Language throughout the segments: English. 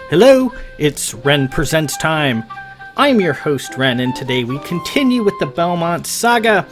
Hello, it's Ren Presents time. I'm your host Ren, and today we continue with the Belmont Saga,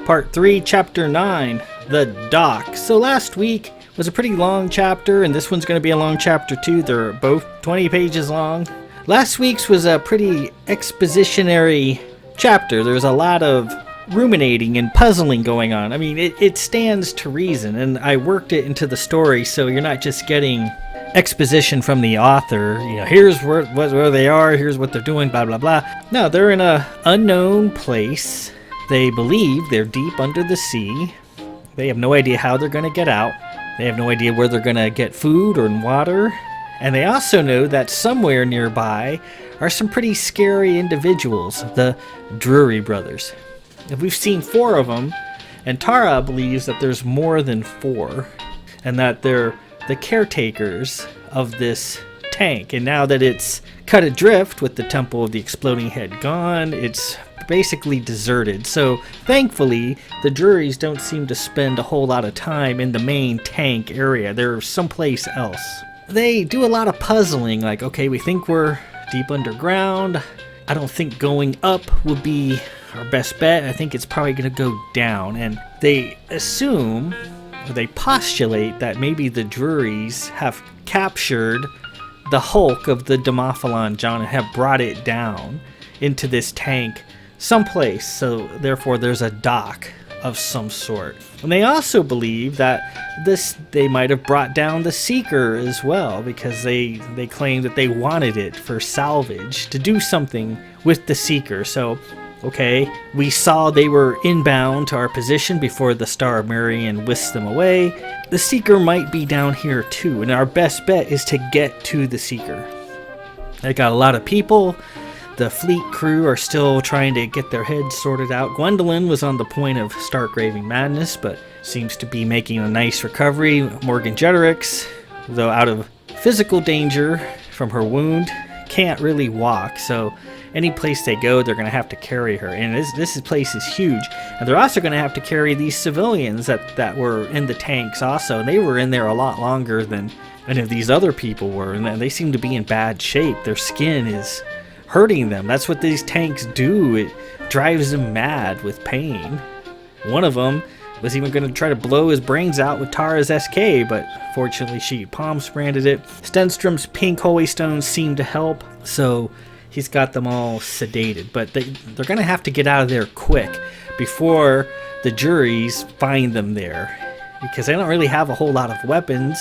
Part 3, Chapter 9, The Dock. So last week was a pretty long chapter, and this one's going to be a long chapter too. They're both 20 pages long. Last week's was a pretty expositionary chapter. There's a lot of ruminating and puzzling going on. I mean, it stands to reason, and I worked it into the story so you're not just getting exposition from the author, here's where they are, here's what they're doing, blah blah blah. No, they're in a unknown place. They believe they're deep under the sea. They have no idea how they're going to get out. They have no idea where they're going to get food or water. And they also know that somewhere nearby are some pretty scary individuals, the Drury brothers. And we've seen 4 of them, and Tara believes that there's more than 4, and that they're the caretakers of this tank. And now that it's cut adrift with the Temple of the Exploding Head gone, it's basically deserted. So thankfully the Drurys don't seem to spend a whole lot of time in the main tank area. They're someplace else. They do a lot of puzzling, like, okay, we think we're deep underground. I don't think going up would be our best bet. I think it's probably going to go down. And they assume, they postulate that maybe the Drurys have captured the hulk of the Demophalon John and have brought it down into this tank someplace, so therefore there's a dock of some sort. And they also believe that they might have brought down the Seeker as well, because they claim that they wanted it for salvage, to do something with the Seeker. So okay, we saw they were inbound to our position before the Star of Marion whisked them away. The Seeker might be down here too, and our best bet is to get to the Seeker. They got a lot of people. The fleet crew are still trying to get their heads sorted out. Gwendolyn was on the point of stark raving madness, but seems to be making a nice recovery. Morgan Jeterix, though out of physical danger from her wound, can't really walk, so any place they go, they're going to have to carry her. And this place is huge. And they're also going to have to carry these civilians that were in the tanks also. And they were in there a lot longer than any of these other people were. And they seem to be in bad shape. Their skin is hurting them. That's what these tanks do. It drives them mad with pain. One of them was even going to try to blow his brains out with Tara's SK, but fortunately she palm spranded it. Stenstrom's pink holy stones seem to help, so he's got them all sedated. But they're going to have to get out of there quick before the Drurys find them there, because they don't really have a whole lot of weapons.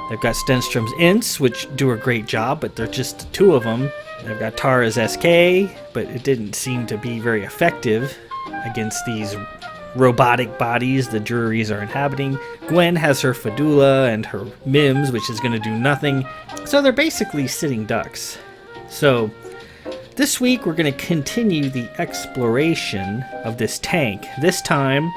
They've got Stenstrom's Ints, which do a great job, but they're just 2 of them. They've got Tara's SK, but it didn't seem to be very effective against these robotic bodies the Drurys are inhabiting. Gwen has her Fadula and her Mims, which is going to do nothing. So they're basically sitting ducks. So this week we're going to continue the exploration of this tank. This time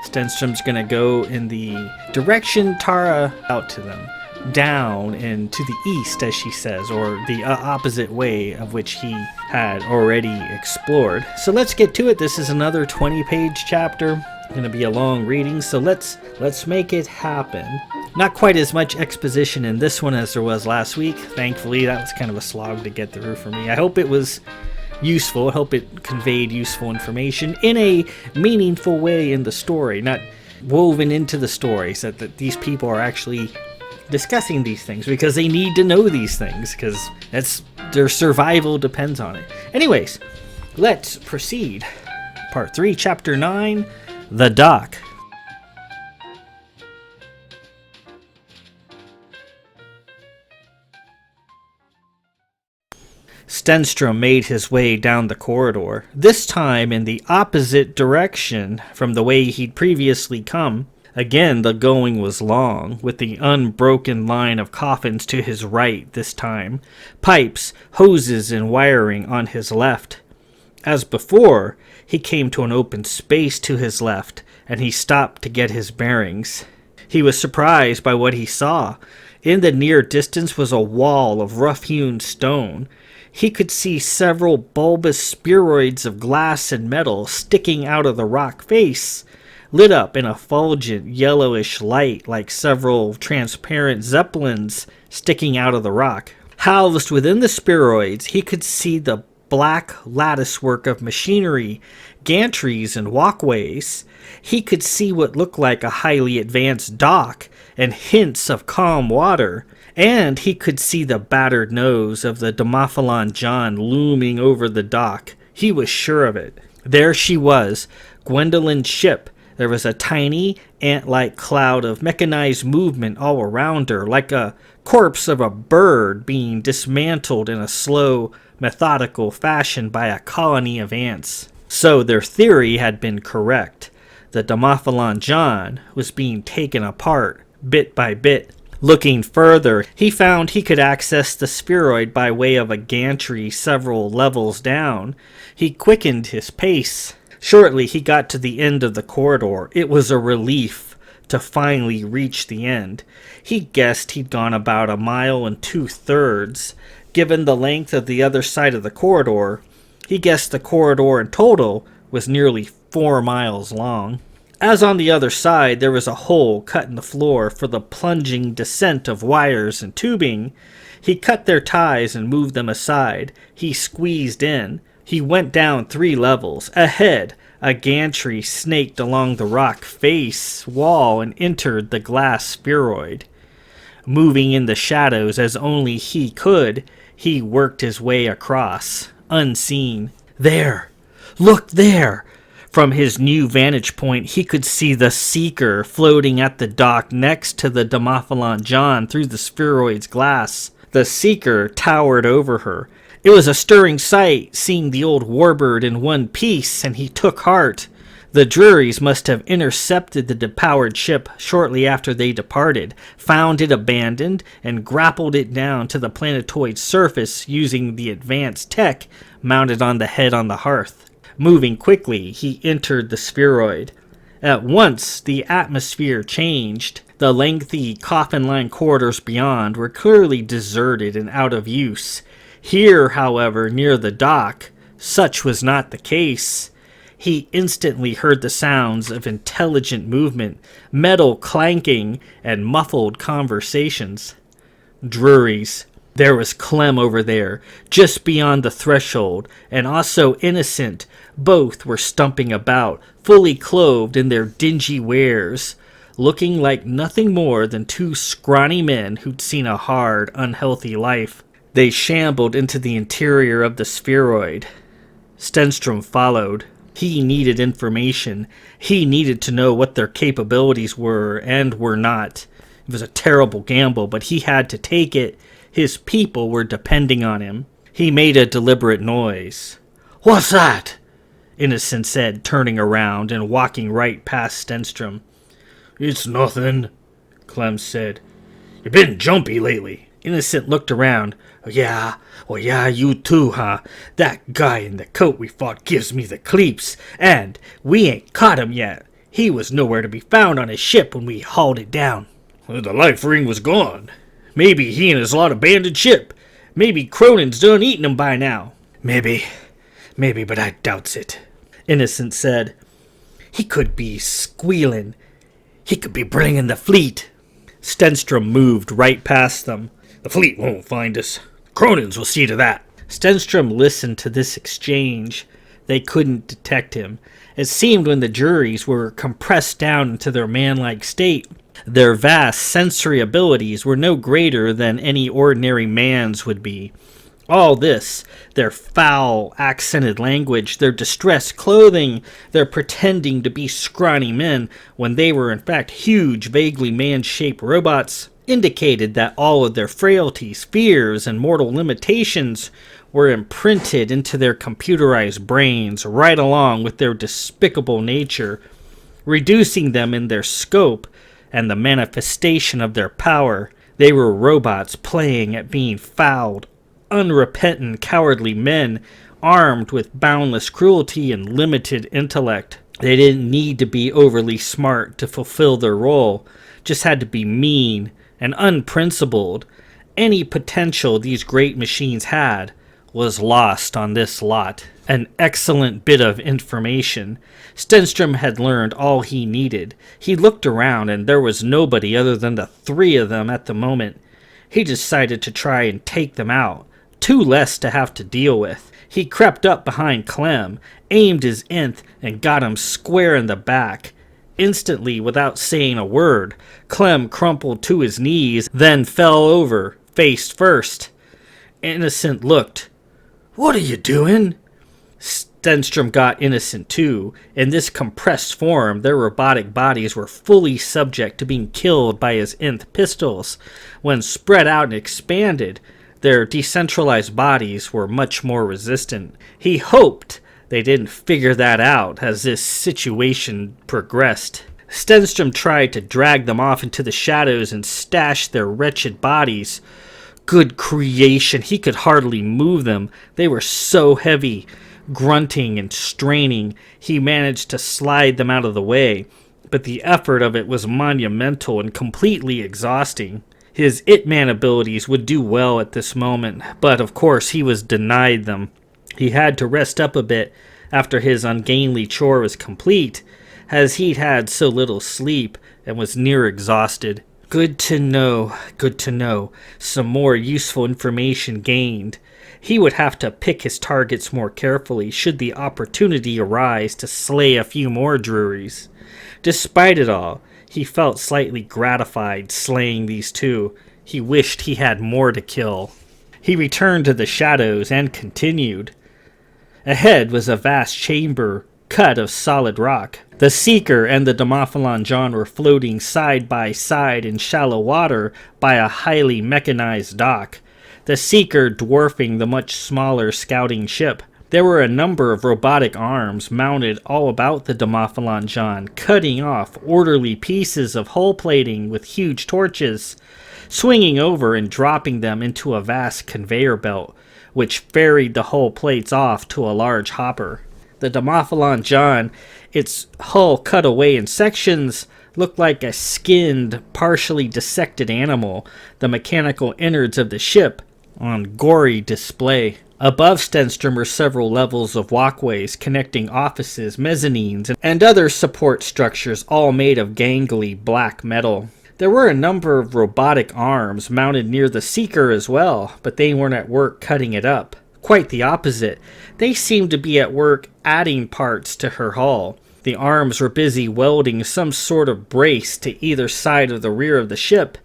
Stenstrom's going to go in the direction Tara out to them, down and to the east, as she says, or the opposite way of which he had already explored. So let's get to it. This is another 20-page chapter. Going to be a long reading, so let's make it happen. Not quite as much exposition in this one as there was last week. Thankfully, that was kind of a slog to get through for me. I hope it was useful. I hope it conveyed useful information in a meaningful way in the story, not woven into the story, so that these people are actually discussing these things because they need to know these things, because their survival depends on it. Anyways, let's proceed. Part 3, Chapter 9, The Dock. Stenstrom made his way down the corridor, this time in the opposite direction from the way he'd previously come. Again, the going was long, with the unbroken line of coffins to his right this time, pipes, hoses, and wiring on his left. As before, he came to an open space to his left, and he stopped to get his bearings. He was surprised by what he saw. In the near distance was a wall of rough-hewn stone. He could see several bulbous spheroids of glass and metal sticking out of the rock face, lit up in a fulgent yellowish light like several transparent zeppelins sticking out of the rock. Housed within the spheroids, he could see the black latticework of machinery, gantries, and walkways. He could see what looked like a highly advanced dock and hints of calm water. And he could see the battered nose of the Demophalon John looming over the dock. He was sure of it. There she was, Gwendolyn's ship. There was a tiny, ant-like cloud of mechanized movement all around her, like a corpse of a bird being dismantled in a slow, methodical fashion by a colony of ants. So their theory had been correct. The Demophalon John was being taken apart, bit by bit. Looking further, he found he could access the spheroid by way of a gantry several levels down. He quickened his pace. Shortly, he got to the end of the corridor. It was a relief to finally reach the end. He guessed he'd gone about 1 2/3 miles. Given the length of the other side of the corridor, he guessed the corridor in total was nearly 4 miles long. As on the other side, there was a hole cut in the floor for the plunging descent of wires and tubing. He cut their ties and moved them aside. He squeezed in. He went down 3 levels. Ahead, a gantry snaked along the rock face wall and entered the glass spheroid. Moving in the shadows as only he could, he worked his way across, unseen. There! Look there! From his new vantage point, he could see the Seeker floating at the dock next to the Demophalon John through the spheroid's glass. The Seeker towered over her. It was a stirring sight, seeing the old warbird in one piece, and he took heart. The Drurys must have intercepted the depowered ship shortly after they departed, found it abandoned, and grappled it down to the planetoid's surface using the advanced tech mounted on the head on the hearth. Moving quickly, he entered the spheroid. At once, the atmosphere changed. The lengthy, coffin-lined corridors beyond were clearly deserted and out of use. Here, however, near the dock, such was not the case. He instantly heard the sounds of intelligent movement, metal clanking, and muffled conversations. Drurys. There was Clem over there, just beyond the threshold, and also Innocent. Both were stumping about, fully clothed in their dingy wares, looking like nothing more than 2 scrawny men who'd seen a hard, unhealthy life. They shambled into the interior of the spheroid. Stenstrom followed. He needed information. He needed to know what their capabilities were and were not. It was a terrible gamble, but he had to take it. His people were depending on him. He made a deliberate noise. "What's that?" Innocent said, turning around and walking right past Stenstrom. "It's nothing," Clem said. "You been jumpy lately." Innocent looked around. Yeah, you too, huh? That guy in the coat we fought gives me the cleeps, and we ain't caught him yet. He was nowhere to be found on his ship when we hauled it down." "Well, the life ring was gone. Maybe he and his lot abandoned ship. Maybe Cronin's done eating him by now." Maybe, but I doubts it," Innocent said. "He could be squealing. He could be bringing the fleet." Stenstrom moved right past them. "The fleet won't find us. Cronin's will see to that." Stenstrom listened to this exchange. They couldn't detect him. It seemed when the Drurys were compressed down into their man-like state, their vast sensory abilities were no greater than any ordinary man's would be. All this, their foul, accented language, their distressed clothing, their pretending to be scrawny men when they were in fact huge, vaguely man-shaped robots, indicated that all of their frailties, fears, and mortal limitations were imprinted into their computerized brains right along with their despicable nature, reducing them in their scope and the manifestation of their power. They were robots playing at being fouled, unrepentant, cowardly men, armed with boundless cruelty and limited intellect. They didn't need to be overly smart to fulfill their role, just had to be mean and unprincipled. Any potential these great machines had was lost on this lot. An excellent bit of information. Stenstrom had learned all he needed. He looked around, and there was nobody other than the 3 of them at the moment. He decided to try and take them out, 2 less to have to deal with. He crept up behind Clem, aimed his nth, and got him square in the back. Instantly, without saying a word, Clem crumpled to his knees, then fell over, face first. Innocent looked. "What are you doing?" Stenstrom got Innocent too. In this compressed form, their robotic bodies were fully subject to being killed by his nth pistols. When spread out and expanded, their decentralized bodies were much more resistant. He hoped they didn't figure that out as this situation progressed. Stenstrom tried to drag them off into the shadows and stash their wretched bodies. Good creation, he could hardly move them. They were so heavy. Grunting and straining, he managed to slide them out of the way, but the effort of it was monumental and completely exhausting. His It-Man abilities would do well at this moment, but of course he was denied them. He had to rest up a bit after his ungainly chore was complete, as he'd had so little sleep and was near exhausted. Good to know. Some more useful information gained. He would have to pick his targets more carefully should the opportunity arise to slay a few more Druries. Despite it all, he felt slightly gratified slaying these 2. He wished he had more to kill. He returned to the shadows and continued. Ahead was a vast chamber cut of solid rock. The Seeker and the Demophalon John were floating side by side in shallow water by a highly mechanized dock, the Seeker dwarfing the much smaller scouting ship. There were a number of robotic arms mounted all about the Demophalon John, cutting off orderly pieces of hull plating with huge torches, swinging over and dropping them into a vast conveyor belt, which ferried the hull plates off to a large hopper. The Demophalon John, its hull cut away in sections, looked like a skinned, partially dissected animal, the mechanical innards of the ship on gory display. Above Stenstrom were several levels of walkways connecting offices, mezzanines, and other support structures, all made of gangly black metal. There were a number of robotic arms mounted near the Seeker as well, but they weren't at work cutting it up. Quite the opposite. They seemed to be at work adding parts to her hull. The arms were busy welding some sort of brace to either side of the rear of the ship.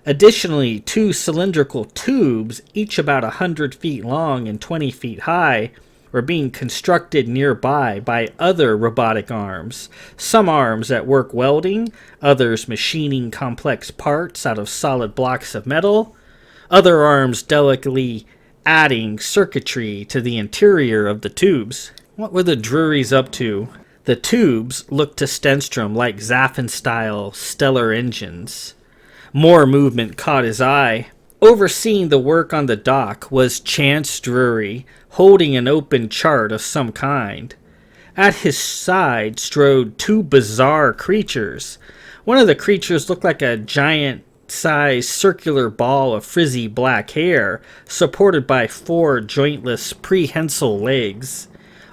Additionally, 2 cylindrical tubes, each about 100 feet long and 20 feet high, were being constructed nearby by other robotic arms. Some arms at work welding, others machining complex parts out of solid blocks of metal, other arms delicately adding circuitry to the interior of the tubes. What were the Druries up to? The tubes looked to Stenstrom like Zaffin-style stellar engines. More movement caught his eye. Overseeing the work on the dock was Chance Drury, holding an open chart of some kind. At his side strode 2 bizarre creatures. One of the creatures looked like a giant-sized circular ball of frizzy black hair, supported by 4 jointless prehensile legs,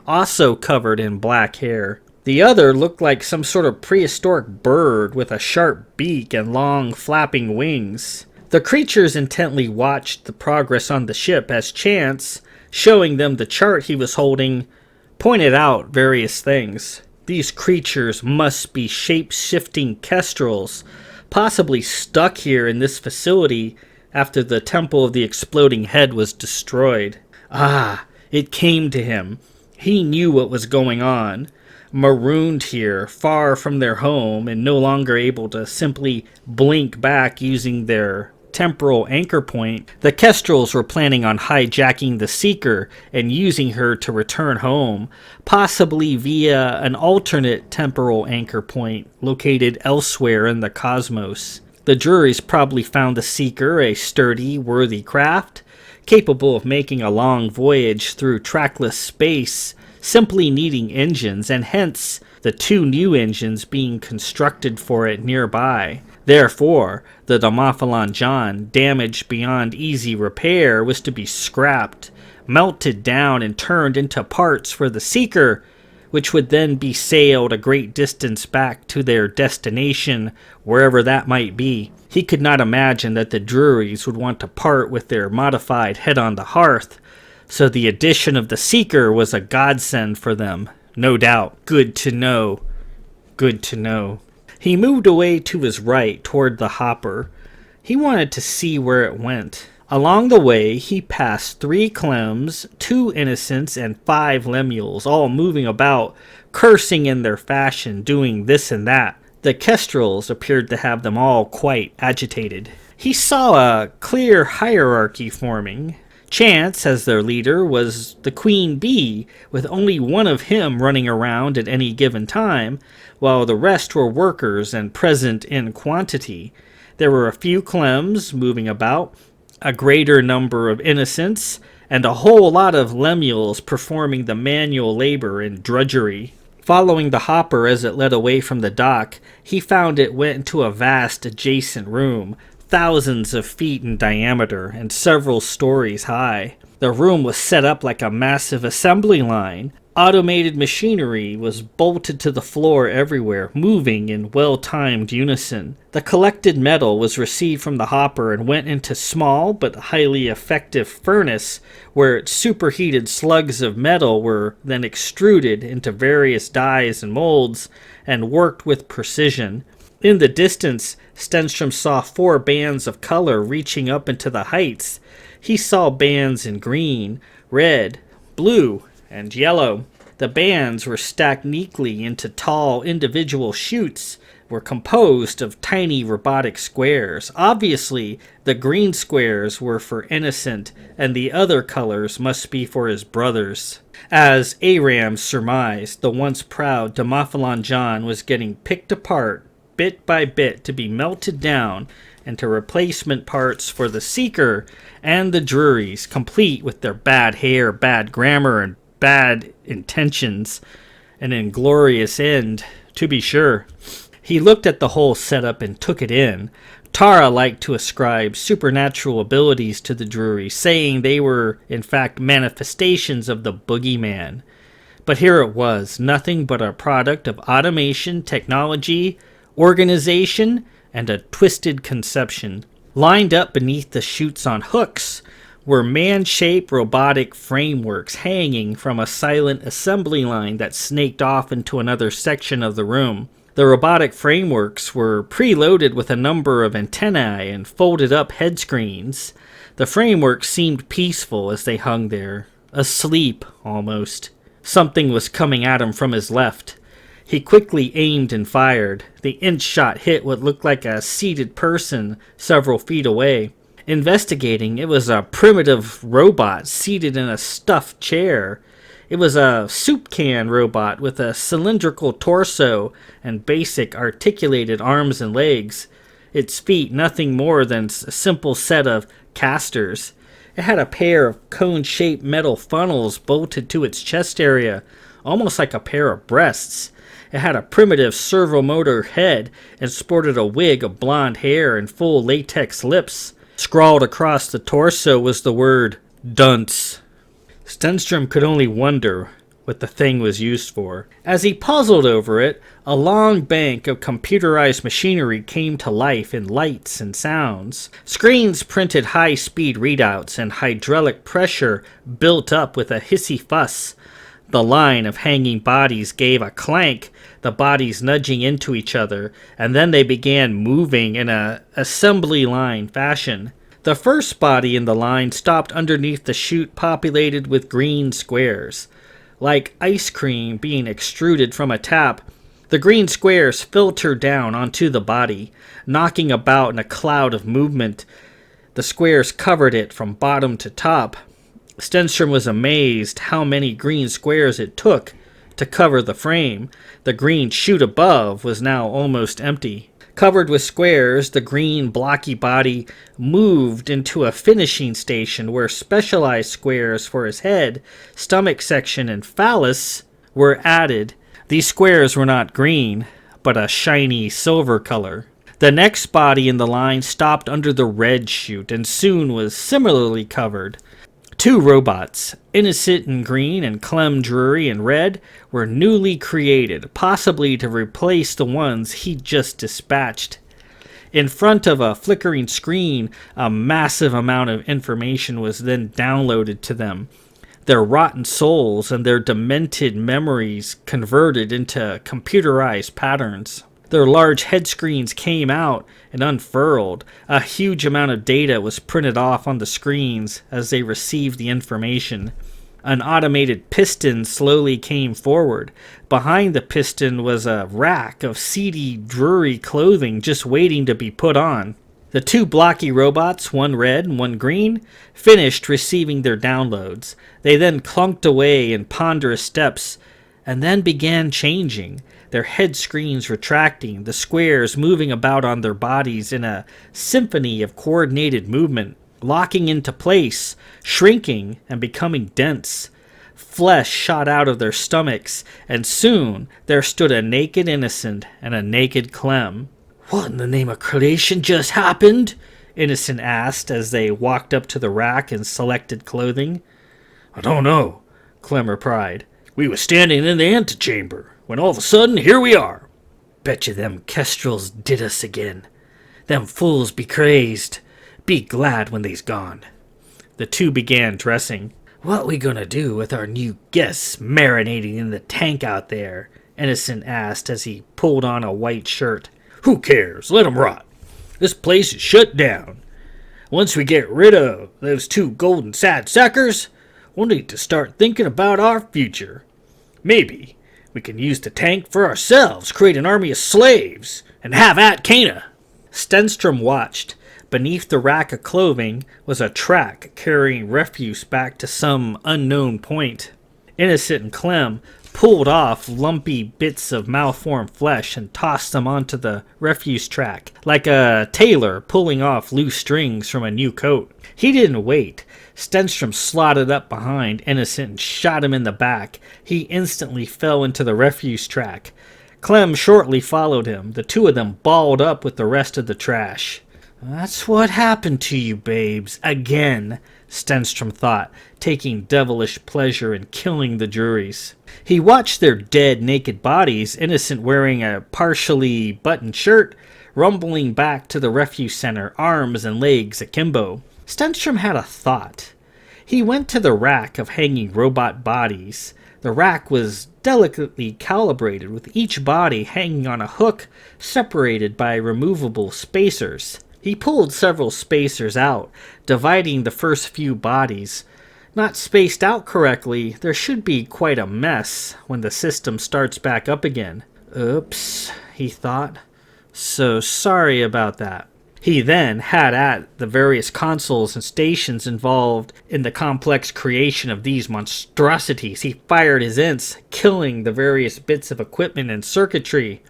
also covered in black hair. The other looked like some sort of prehistoric bird with a sharp beak and long flapping wings. The creatures intently watched the progress on the ship as Chance, showing them the chart he was holding, pointed out various things. These creatures must be shape-shifting kestrels, possibly stuck here in this facility after the Temple of the Exploding Head was destroyed. Ah, it came to him. He knew what was going on. Marooned here, far from their home, and no longer able to simply blink back using their temporal anchor point, the Kestrels were planning on hijacking the Seeker and using her to return home, possibly via an alternate temporal anchor point located elsewhere in the cosmos. The Druries probably found the Seeker a sturdy, worthy craft, capable of making a long voyage through trackless space, simply needing engines, and hence the 2 new engines being constructed for it nearby. Therefore, the Demophalon John, damaged beyond easy repair, was to be scrapped, melted down, and turned into parts for the Seeker, which would then be sailed a great distance back to their destination, wherever that might be. He could not imagine that the Drurys would want to part with their modified head on the hearth, so the addition of the Seeker was a godsend for them, no doubt. Good to know. Good to know. He moved away to his right toward the hopper. He wanted to see where it went. Along the way, he passed 3 Clems, 2 Innocents, and 5 Lemuels, all moving about, cursing in their fashion, doing this and that. The Kestrels appeared to have them all quite agitated. He saw a clear hierarchy forming. Chance, as their leader, was the Queen Bee, with only one of him running around at any given time, while the rest were workers and present in quantity. There were a few Clems moving about, a greater number of Innocents, and a whole lot of Lemuels performing the manual labor and drudgery. Following the hopper as it led away from the dock, he found it went into a vast adjacent room, thousands of feet in diameter and several stories high. The room was set up like a massive assembly line. Automated machinery was bolted to the floor everywhere, moving in well-timed unison. The collected metal was received from the hopper and went into small but highly effective furnace, where superheated slugs of metal were then extruded into various dies and molds and worked with precision. In the distance, Stenstrom saw 4 bands of color reaching up into the heights. He saw bands in green, red, blue, and yellow. The bands were stacked neatly into tall individual chutes, were composed of tiny robotic squares. Obviously, the green squares were for Innocent, and the other colors must be for his brothers. As Aram surmised, the once proud Demophalon John was getting picked apart, bit by bit, to be melted down into replacement parts for the Seeker and the Drurys, complete with their bad hair, bad grammar, and bad intentions, an inglorious end, to be sure. He looked at the whole setup and took it in. Tara liked to ascribe supernatural abilities to the Drury, saying they were, in fact, manifestations of the boogeyman. But here it was, nothing but a product of automation, technology, organization, and a twisted conception. Lined up beneath the chutes on hooks were man-shaped robotic frameworks hanging from a silent assembly line that snaked off into another section of the room. The robotic frameworks were preloaded with a number of antennae and folded up head screens. The frameworks seemed peaceful as they hung there, asleep almost. Something was coming at him from his left. He quickly aimed and fired. The inch shot hit what looked like a seated person several feet away. Investigating, it was a primitive robot seated in a stuffed chair. It was a soup can robot with a cylindrical torso and basic articulated arms and legs. Its feet nothing more than a simple set of casters. It had a pair of cone-shaped metal funnels bolted to its chest area, almost like a pair of breasts. It had a primitive servomotor head and sported a wig of blonde hair and full latex lips. Scrawled across the torso was the word dunce. Stenstrom could only wonder what the thing was used for. As he puzzled over it, a long bank of computerized machinery came to life in lights and sounds. Screens printed high-speed readouts, and hydraulic pressure built up with a hissy fuss. The line of hanging bodies gave a clank, the bodies nudging into each other, and then they began moving in a assembly line fashion. The first body in the line stopped underneath the chute populated with green squares. Like ice cream being extruded from a tap, the green squares filtered down onto the body, knocking about in a cloud of movement. The squares covered it from bottom to top. Stenstrom was amazed how many green squares it took to cover the frame. The green chute above was now almost empty. Covered with squares, the green blocky body moved into a finishing station where specialized squares for his head, stomach section, and phallus were added. These squares were not green, but a shiny silver color. The next body in the line stopped under the red chute and soon was similarly covered. Two robots, Innocent in green and Clem Drury in red, were newly created, possibly to replace the ones he'd just dispatched. In front of a flickering screen, a massive amount of information was then downloaded to them. Their rotten souls and their demented memories converted into computerized patterns. Their large head screens came out and unfurled. A huge amount of data was printed off on the screens as they received the information. An automated piston slowly came forward. Behind the piston was a rack of seedy, dreary clothing just waiting to be put on. The two blocky robots, one red and one green, finished receiving their downloads. They then clunked away in ponderous steps and then began changing, their head screens retracting, the squares moving about on their bodies in a symphony of coordinated movement, locking into place, shrinking, and becoming dense. Flesh shot out of their stomachs, and soon there stood a naked Innocent and a naked Clem. "What in the name of creation just happened?" Innocent asked as they walked up to the rack and selected clothing. "I don't know," Clem replied. "We was standing in the antechamber, when all of a sudden, here we are." "Betcha them Kestrals did us again. Them fools be crazed. Be glad when they's gone." The two began dressing. "What we gonna do with our new guests marinating in the tank out there?" Innocent asked as he pulled on a white shirt. "Who cares? Let 'em rot. This place is shut down. Once we get rid of those two golden sad sackers, we'll need to start thinking about our future. Maybe we can use the tank for ourselves, create an army of slaves, and have at Cana." Stenstrom watched. Beneath the rack of clothing was a track carrying refuse back to some unknown point. Innocent and Clem pulled off lumpy bits of malformed flesh and tossed them onto the refuse track, like a tailor pulling off loose strings from a new coat. He didn't wait. Stenstrom slotted up behind Innocent and shot him in the back. He instantly fell into the refuse track. Clem shortly followed him. The two of them balled up with the rest of the trash. "That's what happened to you, babes, again," Stenstrom thought, taking devilish pleasure in killing the juries. He watched their dead, naked bodies, Innocent wearing a partially buttoned shirt, rumbling back to the refuse center, arms and legs akimbo. Stenstrom had a thought. He went to the rack of hanging robot bodies. The rack was delicately calibrated, with each body hanging on a hook separated by removable spacers. He pulled several spacers out, dividing the first few bodies. Not spaced out correctly, there should be quite a mess when the system starts back up again. "Oops," he thought. "So sorry about that." He then had at the various consoles and stations involved in the complex creation of these monstrosities. He fired his ints, killing the various bits of equipment and circuitry.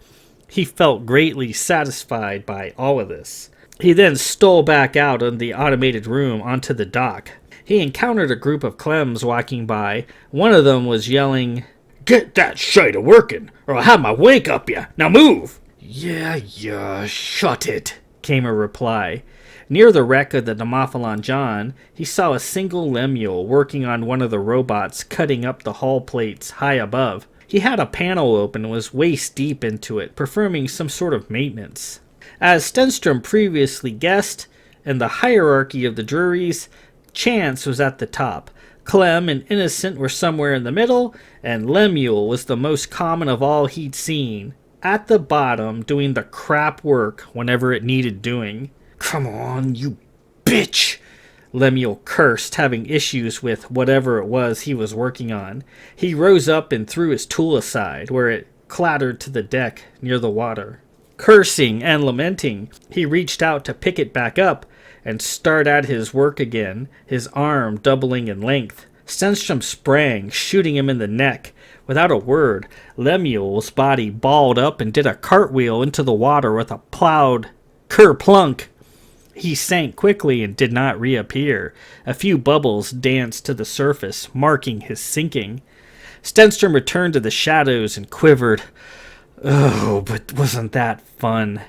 He felt greatly satisfied by all of this. He then stole back out of the automated room onto the dock. He encountered a group of Clems walking by. One of them was yelling, "Get that shite a working, or I'll have my wank up ya. Now move!" Yeah, shut it," came a reply. Near the wreck of the Demophalon John, he saw a single Lemuel working on one of the robots, cutting up the hull plates high above. He had a panel open and was waist deep into it, performing some sort of maintenance. As Stenstrom previously guessed, in the hierarchy of the juries, Chance was at the top. Clem and Innocent were somewhere in the middle, and Lemuel was the most common of all he'd seen, at the bottom, doing the crap work whenever it needed doing. "Come on, you bitch!" Lemuel cursed, having issues with whatever it was he was working on. He rose up and threw his tool aside, where it clattered to the deck near the water. Cursing and lamenting, he reached out to pick it back up and start at his work again, his arm doubling in length. Stenstrom sprang, shooting him in the neck. Without a word, Lemuel's body balled up and did a cartwheel into the water with a plowed kerplunk. He sank quickly and did not reappear. A few bubbles danced to the surface, marking his sinking. Stenstrom returned to the shadows and quivered. Oh, but wasn't that fun?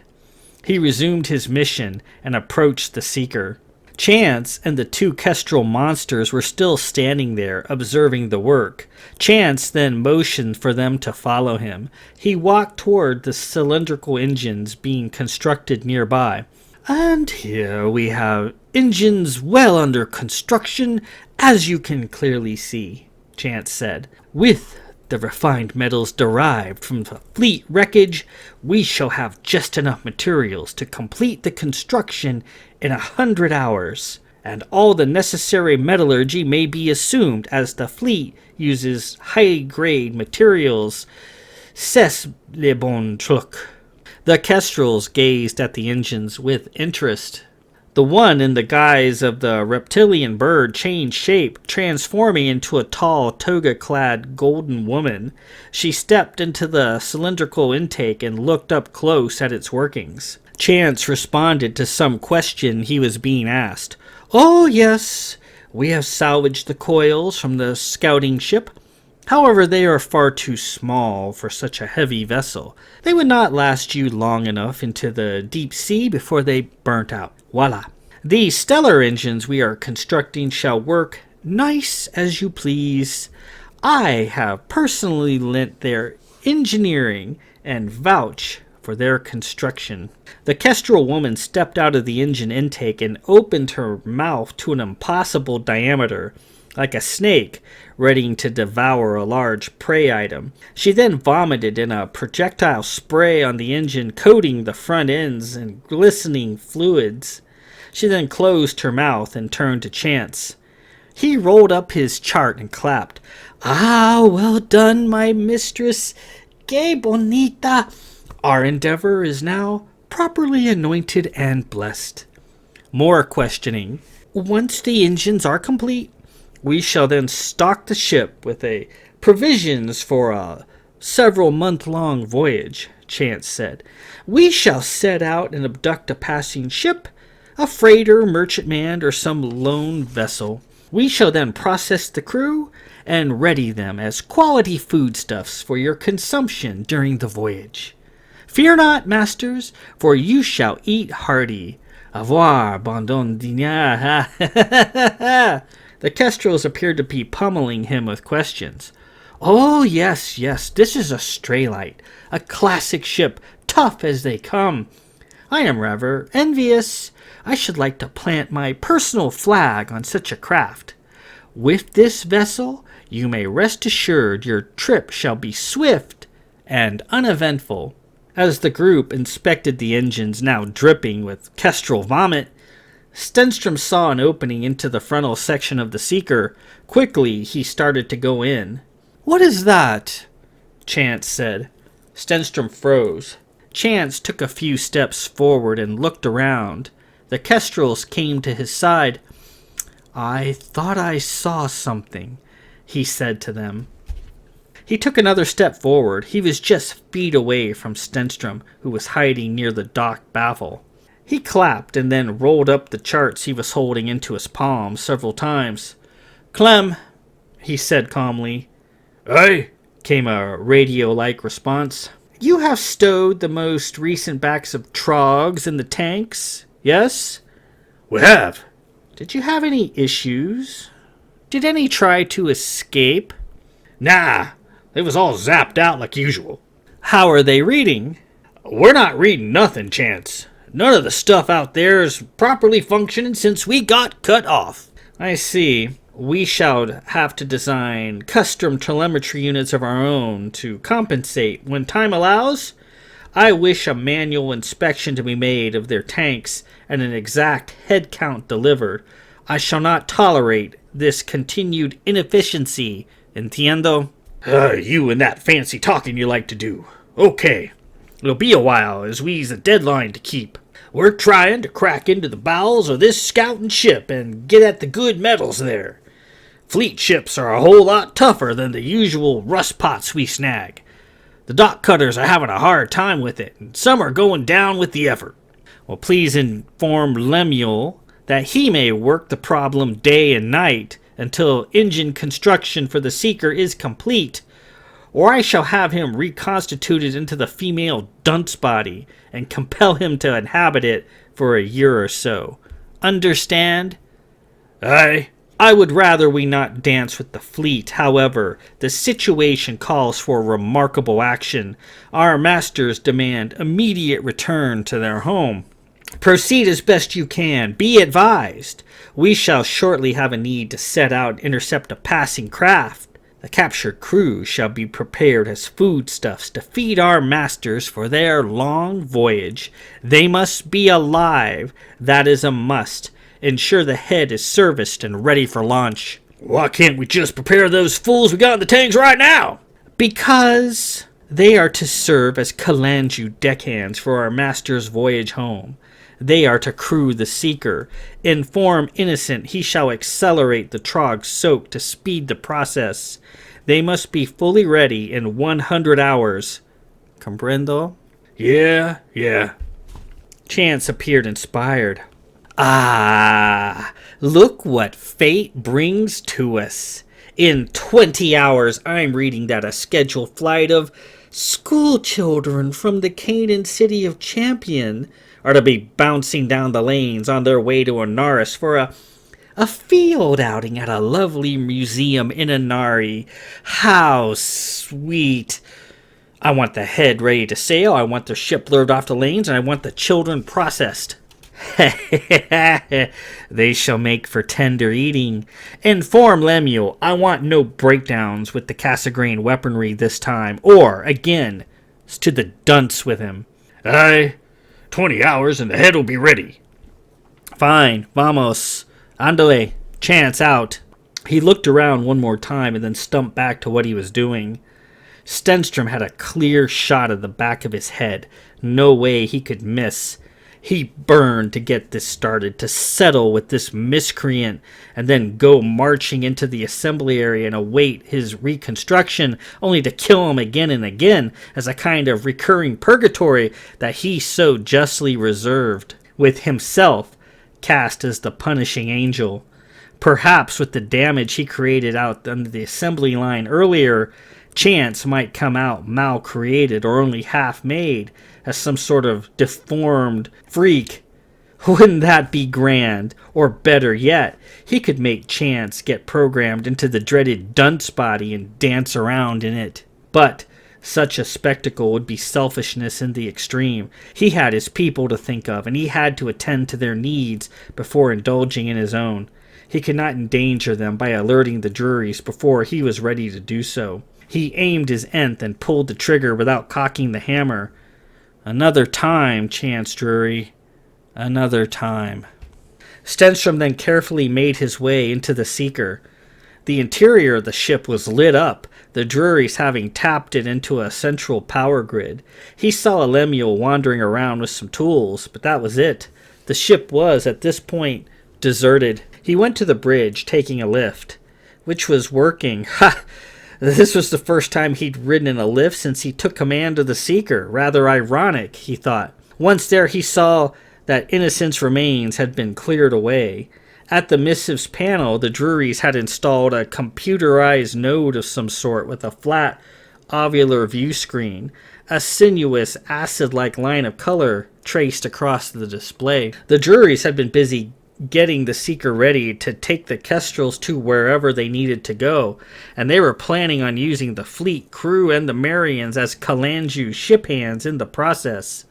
He resumed his mission and approached the Seeker. Chance and the two Kestral monsters were still standing there, observing the work. Chance then motioned for them to follow him. He walked toward the cylindrical engines being constructed nearby. And here we have engines well under construction, as you can clearly see, Chance said. With the refined metals derived from the fleet wreckage, we shall have just enough materials to complete the construction in 100 hours, and all the necessary metallurgy may be assumed as the fleet uses high-grade materials. C'est le bon truc. The Kestrels gazed at the engines with interest. The one in the guise of the reptilian bird changed shape, transforming into a tall, toga-clad golden woman. She stepped into the cylindrical intake and looked up close at its workings. Chance responded to some question he was being asked. "Oh, yes, we have salvaged the coils from the scouting ship. However, they are far too small for such a heavy vessel. They would not last you long enough into the deep sea before they burnt out. Voila. These stellar engines we are constructing shall work nice as you please. I have personally lent their engineering and vouch for their construction." The Kestral woman stepped out of the engine intake and opened her mouth to an impossible diameter, like a snake ready to devour a large prey item. She then vomited in a projectile spray on the engine, coating the front ends in glistening fluids. She then closed her mouth and turned to Chance. He rolled up his chart and clapped. "Ah, well done, my mistress. Que bonita. Our endeavor is now properly anointed and blessed." More questioning. "Once the engines are complete, we shall then stock the ship with provisions for a several-month-long voyage," Chance said. "We shall set out and abduct a passing ship, a freighter, merchantman, or some lone vessel. We shall then process the crew and ready them as quality foodstuffs for your consumption during the voyage. Fear not, masters, for you shall eat hearty. Au revoir, bon dîner." The Kestrels appeared to be pummeling him with questions. "Oh, yes, this is a Straylight, a classic ship, tough as they come. I am rather envious. I should like to plant my personal flag on such a craft. With this vessel, you may rest assured your trip shall be swift and uneventful." As the group inspected the engines, now dripping with Kestral vomit, Stenstrom saw an opening into the frontal section of the Seeker. Quickly, he started to go in. "What is that?" Chance said. Stenstrom froze. Chance took a few steps forward and looked around. The Kestrels came to his side. "I thought I saw something," he said to them. He took another step forward. He was just feet away from Stenstrom, who was hiding near the dock baffle. He clapped and then rolled up the charts he was holding into his palm several times. "Clem," he said calmly. "Aye," came a radio-like response. "You have stowed the most recent backs of trogs in the tanks, yes?" "We have." "Did you have any issues? Did any try to escape?" "Nah, they was all zapped out like usual." "How are they reading?" "We're not reading nothing, Chance. None of the stuff out there is properly functioning since we got cut off." "I see. We shall have to design custom telemetry units of our own to compensate when time allows. I wish a manual inspection to be made of their tanks and an exact head count delivered. I shall not tolerate this continued inefficiency, entiendo?" You and that fancy talking you like to do. Okay. It'll be a while, as we's a deadline to keep. We're trying to crack into the bowels of this scouting ship and get at the good metals there. Fleet ships are a whole lot tougher than the usual rust pots we snag. The dock cutters are having a hard time with it, and some are going down with the effort. "Well, please inform Lemuel that he may work the problem day and night until engine construction for the Seeker is complete, or I shall have him reconstituted into the female dunce body and compel him to inhabit it for a year or so. Understand? Aye. I would rather we not dance with the fleet. However, the situation calls for remarkable action. Our masters demand immediate return to their home. Proceed as best you can. Be advised. We shall shortly have a need to set out and intercept a passing craft. The captured crew shall be prepared as foodstuffs to feed our masters for their long voyage. They must be alive. That is a must. Ensure the head is serviced and ready for launch. Why can't we just prepare those fools we got in the tanks right now? Because they are to serve as Kalanju deckhands for our master's voyage home. They are to crew the Seeker. Inform Innocent he shall accelerate the Trog soak to speed the process. They must be fully ready in 100 hours. Comprendo? Yeah. Chance appeared inspired. Ah, look what fate brings to us. In 20 hours, I'm reading that a scheduled flight of school children from the Canaan city of Champion are to be bouncing down the lanes on their way to Anaris for a field outing at a lovely museum in Anari. How sweet. I want the head ready to sail, I want the ship lured off the lanes, and I want the children processed. They shall make for tender eating. Inform Lemuel, I want no breakdowns with the Casagrane weaponry this time, or, again, it's to the dunce with him. Aye. 20 hours and the head will be ready. Fine, vamos. Andale, Chance out. He looked around one more time and then stumped back to what he was doing. Stenstrom had a clear shot of the back of his head. No way he could miss. He burned to get this started, to settle with this miscreant, and then go marching into the assembly area and await his reconstruction, only to kill him again and again as a kind of recurring purgatory that he so justly reserved, with himself cast as the punishing angel. Perhaps with the damage he created out under the assembly line earlier, Chance might come out mal-created or only half-made, as some sort of deformed freak. Wouldn't that be grand? Or better yet, he could make Chance get programmed into the dreaded dunce body and dance around in it. But such a spectacle would be selfishness in the extreme. He had his people to think of, and he had to attend to their needs before indulging in his own. He could not endanger them by alerting the juries before he was ready to do so. He aimed his nth and pulled the trigger without cocking the hammer. Another time, Chance Drury. Another time. Stenstrom then carefully made his way into the Seeker. The interior of the ship was lit up, the Drurys having tapped it into a central power grid. He saw Lemuel wandering around with some tools, but that was it. The ship was, at this point, deserted. He went to the bridge, taking a lift, which was working. Ha! This was the first time he'd ridden in a lift since he took command of the Seeker. Rather ironic, he thought. Once there, he saw that Innocent's remains had been cleared away. At the missives panel, the Drurys had installed a computerized node of some sort with a flat, ovular view screen. A sinuous, acid-like line of color traced across the display. The Drurys had been busy getting the Seeker ready to take the Kestrels to wherever they needed to go, and they were planning on using the fleet, crew, and the Marians as Kalanju ship hands in the process.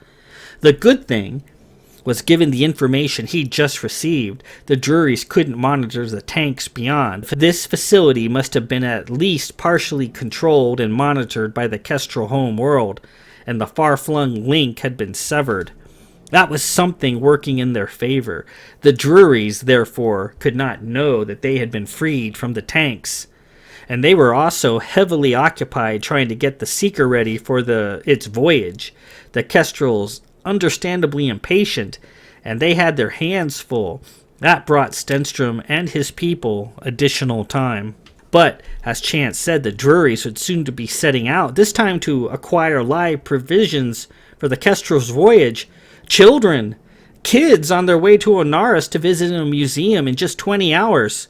The good thing was, given the information he'd just received, the Drurys couldn't monitor the tanks beyond. This facility must have been at least partially controlled and monitored by the Kestral home world, and the far-flung link had been severed. That was something working in their favor. The Drurys, therefore, could not know that they had been freed from the tanks. And they were also heavily occupied trying to get the Seeker ready for its voyage. The Kestrels, understandably impatient, and they had their hands full. That brought Stenstrom and his people additional time. But, as Chance said, the Drurys would soon to be setting out, this time to acquire live provisions for the Kestrel's voyage. Children, kids on their way to Anaris to visit a museum in just 20 hours.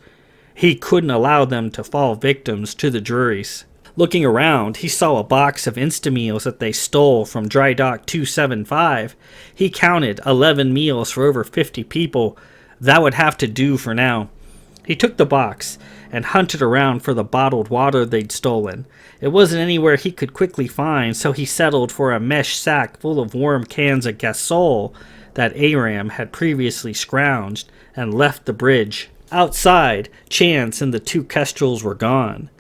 He couldn't allow them to fall victims to the Drurys. Looking around, he saw a box of Instameals that they stole from Dry Dock 275. He counted 11 meals for over 50 people, That would have to do for now. He took the box and hunted around for the bottled water they'd stolen. It wasn't anywhere he could quickly find, so he settled for a mesh sack full of warm cans of gasol that Aram had previously scrounged and left the bridge. Outside, Chance and the two Kestrels were gone.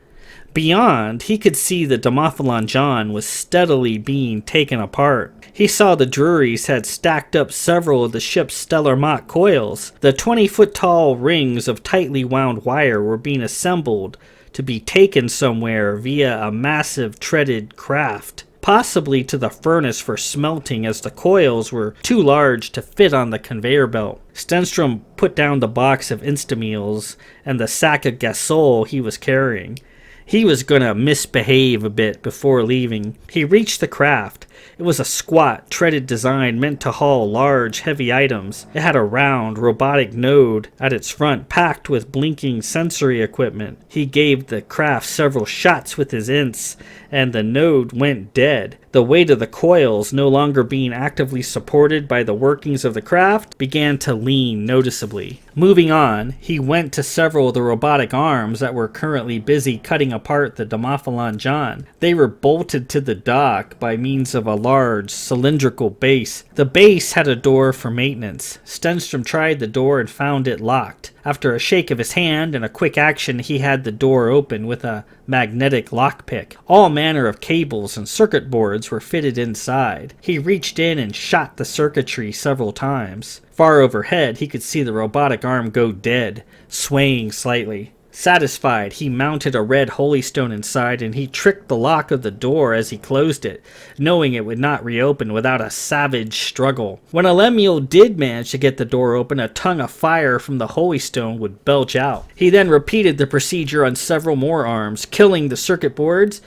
Beyond, he could see the Demophalon John was steadily being taken apart. He saw the Druries had stacked up several of the ship's stellar mock coils. The 20-foot-tall rings of tightly wound wire were being assembled to be taken somewhere via a massive treaded craft, possibly to the furnace for smelting, as the coils were too large to fit on the conveyor belt. Stenstrom put down the box of Instameals and the sack of gasol he was carrying. He was going to misbehave a bit before leaving. He reached the craft. It was a squat, treaded design meant to haul large, heavy items. It had a round, robotic node at its front packed with blinking sensory equipment. He gave the craft several shots with his ints, and the node went dead. The weight of the coils, no longer being actively supported by the workings of the craft, began to lean noticeably. Moving on, he went to several of the robotic arms that were currently busy cutting apart the Demophalon John. They were bolted to the dock by means of a large cylindrical base. The base had a door for maintenance. Stenstrom tried the door and found it locked. After a shake of his hand and a quick action, he had the door open with a magnetic lockpick. All manner of cables and circuit boards were fitted inside. He reached in and shot the circuitry several times. Far overhead, he could see the robotic arm go dead, swaying slightly. Satisfied, he mounted a red holystone inside, and he tricked the lock of the door as he closed it, knowing it would not reopen without a savage struggle. When a Lemuel did manage to get the door open, a tongue of fire from the holystone would belch out. He then repeated the procedure on several more arms, killing the circuit boards,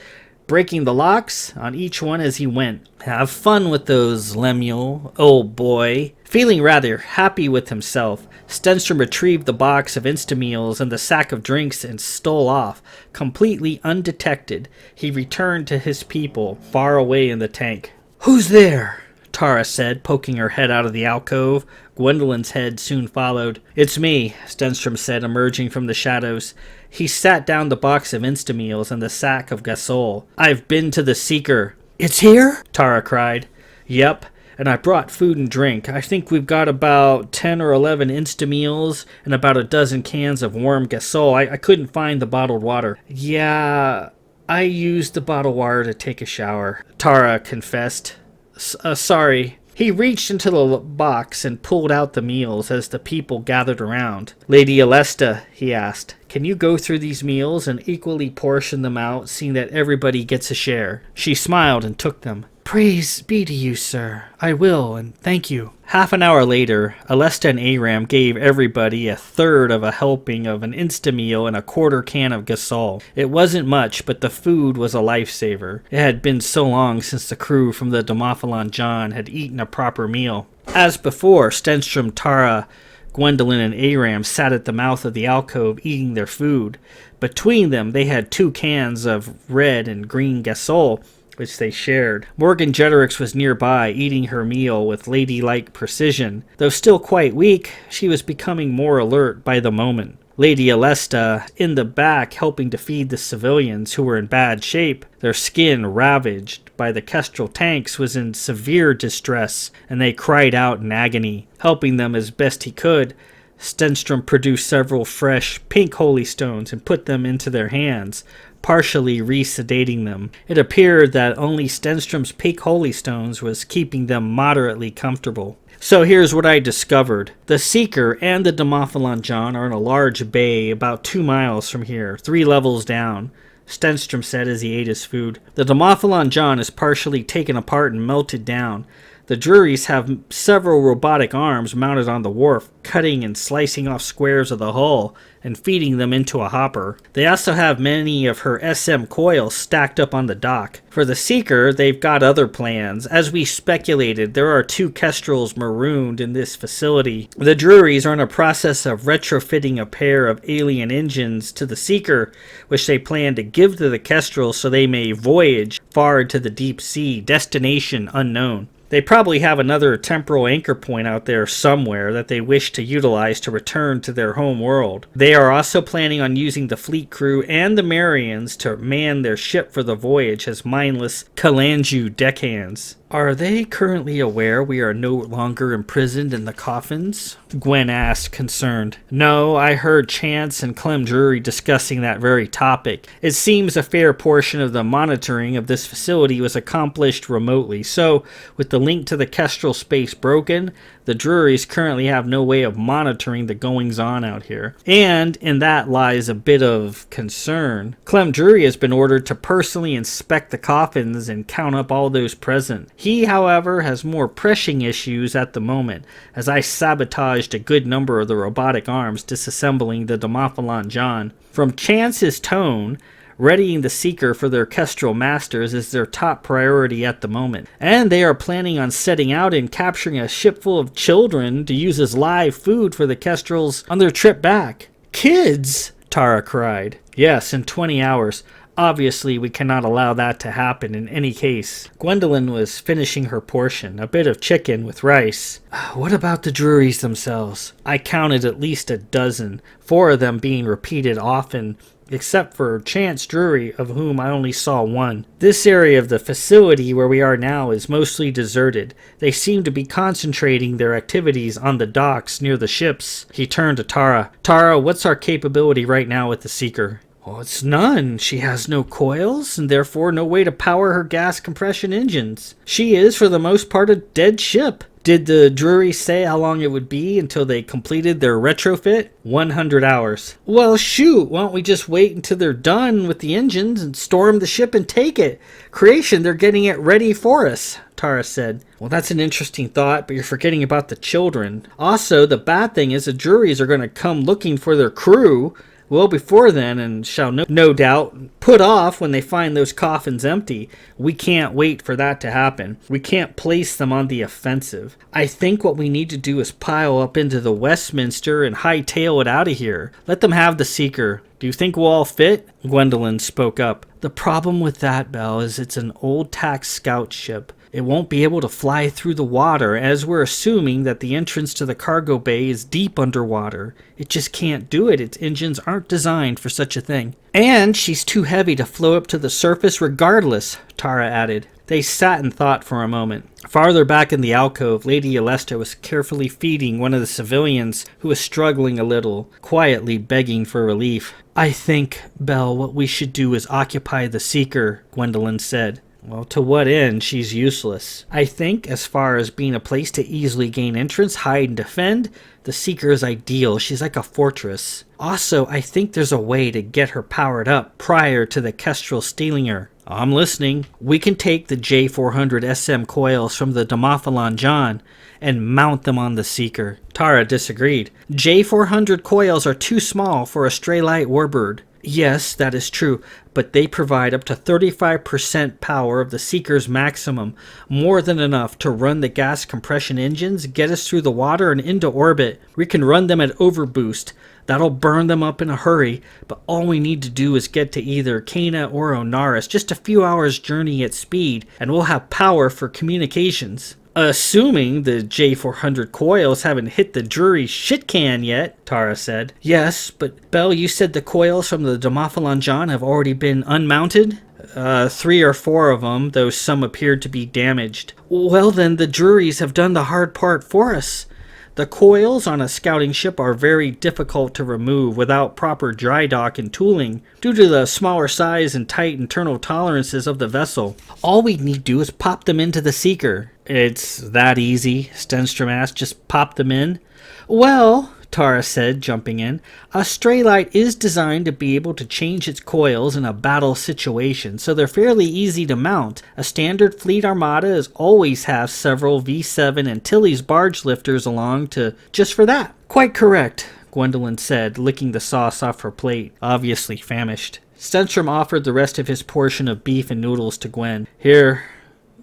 breaking the locks on each one as he went. Have fun with those, Lemuel, old boy. Feeling rather happy with himself, Stenstrom retrieved the box of Instameals and the sack of drinks and stole off, completely undetected. He returned to his people, far away in the tank. "Who's there?" Tara said, poking her head out of the alcove. Gwendolyn's head soon followed. "It's me," Stenstrom said, emerging from the shadows. He sat down the box of Instameals and the sack of gasol. "I've been to the Seeker." "It's here?" Tara cried. "Yep. And I brought food and drink. I think we've got about 10 or 11 Instameals and about a dozen cans of warm gasol. I couldn't find the bottled water." "Yeah, I used the bottled water to take a shower," Tara confessed. Sorry." He reached into the box and pulled out the meals as the people gathered around. "Lady Alesta," he asked, "can you go through these meals and equally portion them out, seeing that everybody gets a share?" She smiled and took them. "Praise be to you, sir. I will, and thank you." Half an hour later, Alesta and Aram gave everybody a third of a helping of an Instameal and a quarter can of gasol. It wasn't much, but the food was a lifesaver. It had been so long since the crew from the Demophalon John had eaten a proper meal. As before, Stenstrom, Tara, Gwendolyn, and Aram sat at the mouth of the alcove eating their food. Between them, they had 2 cans of red and green gasol, which they shared. Morgan Jeterix was nearby, eating her meal with ladylike precision. Though still quite weak, she was becoming more alert by the moment. Lady Alesta, in the back, helping to feed the civilians who were in bad shape. Their skin, ravaged by the Kestral tanks, was in severe distress, and they cried out in agony. Helping them as best he could, Stenstrom produced several fresh pink holy stones and put them into their hands, partially resedating them. It appeared that only Stenstrom's pink holy stones was keeping them moderately comfortable. So here's what I discovered. The Seeker and the Demophalon John are in a large bay about 2 miles from here, 3 levels down, Stenstrom said as he ate his food. The Demophalon John is partially taken apart and melted down. The Druries have several robotic arms mounted on the wharf, cutting and slicing off squares of the hull and feeding them into a hopper. They also have many of her SM coils stacked up on the dock. For the Seeker, they've got other plans. As we speculated, there are 2 Kestrels marooned in this facility. The Druries are in a process of retrofitting a pair of alien engines to the Seeker, which they plan to give to the Kestrels so they may voyage far into the deep sea, destination unknown. They probably have another temporal anchor point out there somewhere that they wish to utilize to return to their home world. They are also planning on using the fleet crew and the Marians to man their ship for the voyage as mindless Kalanju deckhands. Are they currently aware we are no longer imprisoned in the coffins? Gwen asked, concerned. No, I heard Chance and Clem Drury discussing that very topic. It seems a fair portion of the monitoring of this facility was accomplished remotely, so with the link to the Kestral space broken, the Drurys currently have no way of monitoring the goings-on out here. And in that lies a bit of concern. Clem Drury has been ordered to personally inspect the coffins and count up all those present. He, however, has more pressing issues at the moment, as I sabotaged a good number of the robotic arms disassembling the Demophalon John. From Chance's tone, readying the Seeker for their Kestral masters is their top priority at the moment, and they are planning on setting out and capturing a ship full of children to use as live food for the Kestrals on their trip back. Kids! Tara cried. Yes, in 20 hours. Obviously, we cannot allow that to happen in any case. Gwendolyn was finishing her portion, a bit of chicken with rice. What about the Drurys themselves? I counted at least a dozen, 4 of them being repeated often, except for Chance Drury, of whom I only saw 1. This area of the facility where we are now is mostly deserted. They seem to be concentrating their activities on the docks near the ships. He turned to Tara. Tara, what's our capability right now with the Seeker? Well, it's none. She has no coils, and therefore no way to power her gas compression engines. She is, for the most part, a dead ship. Did the Drury say how long it would be until they completed their retrofit? 100 hours. Well, shoot, why don't we just wait until they're done with the engines and storm the ship and take it? Creation, they're getting it ready for us, Tara said. Well, that's an interesting thought, but you're forgetting about the children. Also, the bad thing is the Drurys are going to come looking for their crew well before then, and shall no doubt put off when they find those coffins empty. We can't wait for that to happen. We can't place them on the offensive. I think what we need to do is pile up into the Westminster and hightail it out of here. Let them have the Seeker. Do you think we'll all fit? Gwendolyn spoke up. The problem with that, Belle, is it's an old tax scout ship. It won't be able to fly through the water, as we're assuming that the entrance to the cargo bay is deep underwater. It just can't do it. Its engines aren't designed for such a thing. And she's too heavy to float up to the surface regardless, Tara added. They sat and thought for a moment. Farther back in the alcove, Lady Alesta was carefully feeding one of the civilians who was struggling a little, quietly begging for relief. I think, Belle, what we should do is occupy the Seeker, Gwendolyn said. Well, to what end? She's useless. I think, as far as being a place to easily gain entrance, hide, and defend, the Seeker is ideal. She's like a fortress. Also, I think there's a way to get her powered up prior to the Kestral stealing her. I'm listening. We can take the J400 SM coils from the Demophalon John and mount them on the Seeker. Tara disagreed. J400 coils are too small for a stray light warbird. Yes, that is true, but they provide up to 35% power of the Seeker's maximum, more than enough to run the gas compression engines, get us through the water and into orbit. We can run them at overboost. That'll burn them up in a hurry, but all we need to do is get to either Cana or Onaris, just a few hours journey at speed, and we'll have power for communications. Assuming the J400 coils haven't hit the Drury shit can yet, Tara said. Yes, but Belle, you said the coils from the Demophalon John have already been unmounted? 3 or 4 of them, though some appeared to be damaged. Well then, the Drurys have done the hard part for us. The coils on a scouting ship are very difficult to remove without proper dry dock and tooling due to the smaller size and tight internal tolerances of the vessel. All we need to do is pop them into the Seeker. It's that easy, Stenstrom asked. Just pop them in? Well, Tara said, jumping in, a stray light is designed to be able to change its coils in a battle situation, so they're fairly easy to mount. A standard fleet armada always has several V7 Antilles barge lifters along to just for that. Quite correct, Gwendolyn said, licking the sauce off her plate, obviously famished. Stenstrom offered the rest of his portion of beef and noodles to Gwen. Here,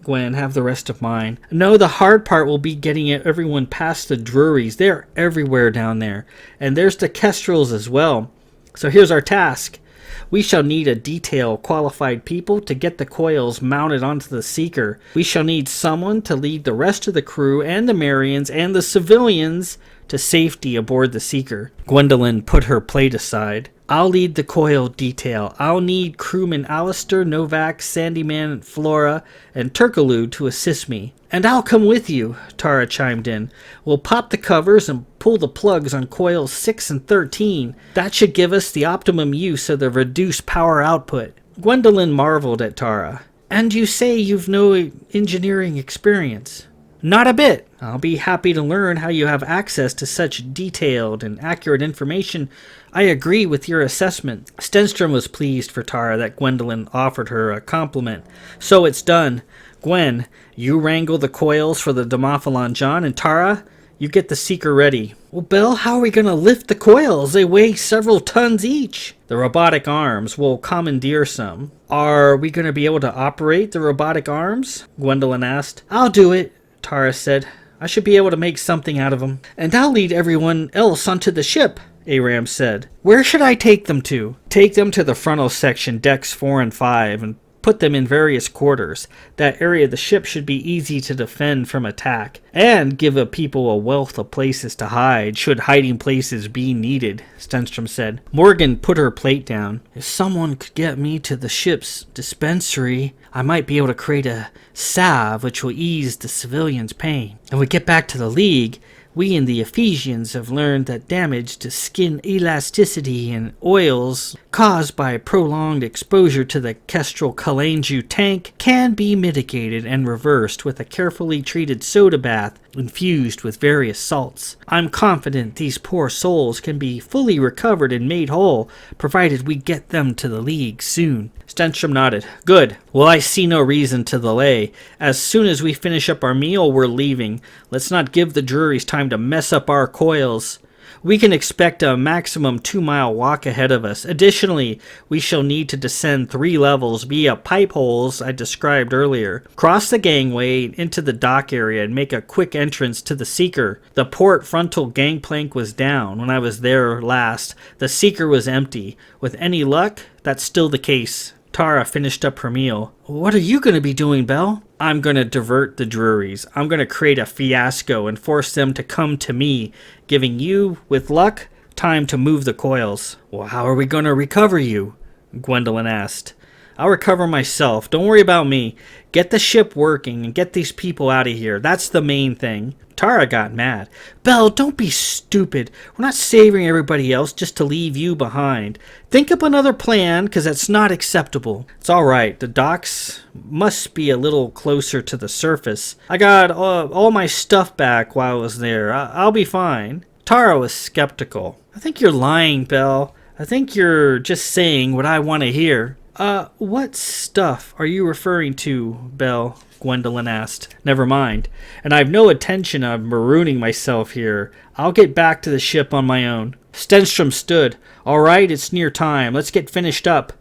Gwen, have the rest of mine. No, the hard part will be getting everyone past the Drurys. They're everywhere down there. And there's the Kestrals as well. So here's our task. We shall need a detail qualified people to get the coils mounted onto the Seeker. We shall need someone to lead the rest of the crew and the Marians and the civilians to safety aboard the Seeker. Gwendolyn put her plate aside. I'll lead the coil detail. I'll need crewmen Alistair, Novak, Sandyman, Flora, and Turkaloo to assist me. And I'll come with you, Tara chimed in. We'll pop the covers and pull the plugs on coils 6 and 13. That should give us the optimum use of the reduced power output. Gwendolyn marveled at Tara. And you say you've no engineering experience? Not a bit. I'll be happy to learn how you have access to such detailed and accurate information. I agree with your assessment. Stenstrom was pleased for Tara that Gwendolyn offered her a compliment. So it's done. Gwen, you wrangle the coils for the Demophalon John, and Tara, you get the Seeker ready. Well, Belle, how are we going to lift the coils? They weigh several tons each. The robotic arms will commandeer some. Are we going to be able to operate the robotic arms? Gwendolyn asked. I'll do it, Tara said. I should be able to make something out of them. And I'll lead everyone else onto the ship, Aram said. Where should I take them to? Take them to the frontal section, decks 4 and 5, and put them in various quarters. That area of the ship should be easy to defend from attack, and give a people a wealth of places to hide, should hiding places be needed, Stenstrom said. Morgan put her plate down. If someone could get me to the ship's dispensary, I might be able to create a salve which will ease the civilians' pain. When we get back to the League, we and the Ephesians have learned that damage to skin elasticity and oils caused by prolonged exposure to the Kestral Tank can be mitigated and reversed with a carefully treated soda bath infused with various salts. I'm confident these poor souls can be fully recovered and made whole, provided we get them to the League soon. Stenstrom nodded. Good. Well, I see no reason to delay. As soon as we finish up our meal, we're leaving. Let's not give the Druries time to mess up our coils. We can expect a maximum 2-mile walk ahead of us. Additionally, we shall need to descend 3 levels via pipe holes I described earlier. Cross the gangway into the dock area and make a quick entrance to the Seeker. The port frontal gangplank was down when I was there last. The Seeker was empty. With any luck, that's still the case. Tara finished up her meal. What are you going to be doing, Belle? I'm going to divert the Druries. I'm going to create a fiasco and force them to come to me, giving you, with luck, time to move the coils. Well, how are we going to recover you? Gwendolyn asked. I'll recover myself. Don't worry about me. Get the ship working and get these people out of here. That's the main thing. Tara got mad. Belle, don't be stupid. We're not saving everybody else just to leave you behind. Think up another plan, because that's not acceptable. It's all right. The docks must be a little closer to the surface. I got all my stuff back while I was there. I'll be fine. Tara was skeptical. I think you're lying, Belle. I think you're just saying what I want to hear. What stuff are you referring to, Belle? Gwendolyn asked. Never mind. And I've no intention of marooning myself here. I'll get back to the ship on my own. Stenstrom stood. All right, it's near time. Let's get finished up.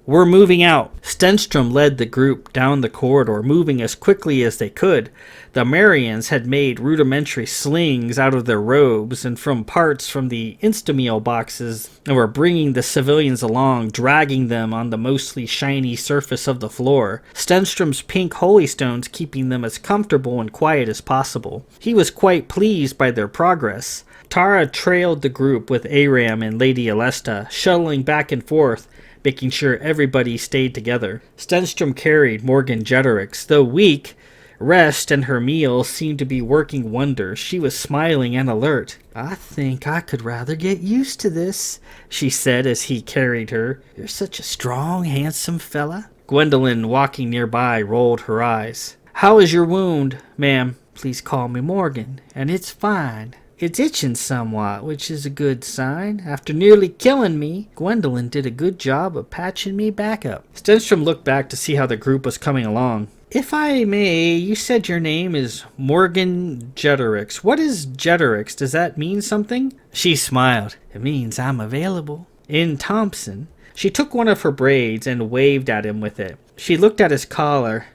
We're moving out. Stenstrom led the group down the corridor, moving as quickly as they could. The Marians had made rudimentary slings out of their robes and from parts from the Instameal boxes and were bringing the civilians along, dragging them on the mostly shiny surface of the floor. Stenstrom's pink holystones keeping them as comfortable and quiet as possible. He was quite pleased by their progress. Tara trailed the group with Aram and Lady Alesta, shuttling back and forth, making sure everybody stayed together. Stenstrom carried Morgan Jeterix. Though weak, rest and her meal seemed to be working wonders. She was smiling and alert. I think I could rather get used to this, she said as he carried her. You're such a strong, handsome fella. Gwendolyn, walking nearby, rolled her eyes. How is your wound, ma'am? Please call me Morgan, and it's fine. It's itching somewhat, which is a good sign. After nearly killing me, Gwendolyn did a good job of patching me back up. Stenstrom looked back to see how the group was coming along. If I may, you said your name is Morgan Jeterix. What is Jeterix? Does that mean something? She smiled. It means I'm available. In Thompson. She took one of her braids and waved at him with it. She looked at his collar.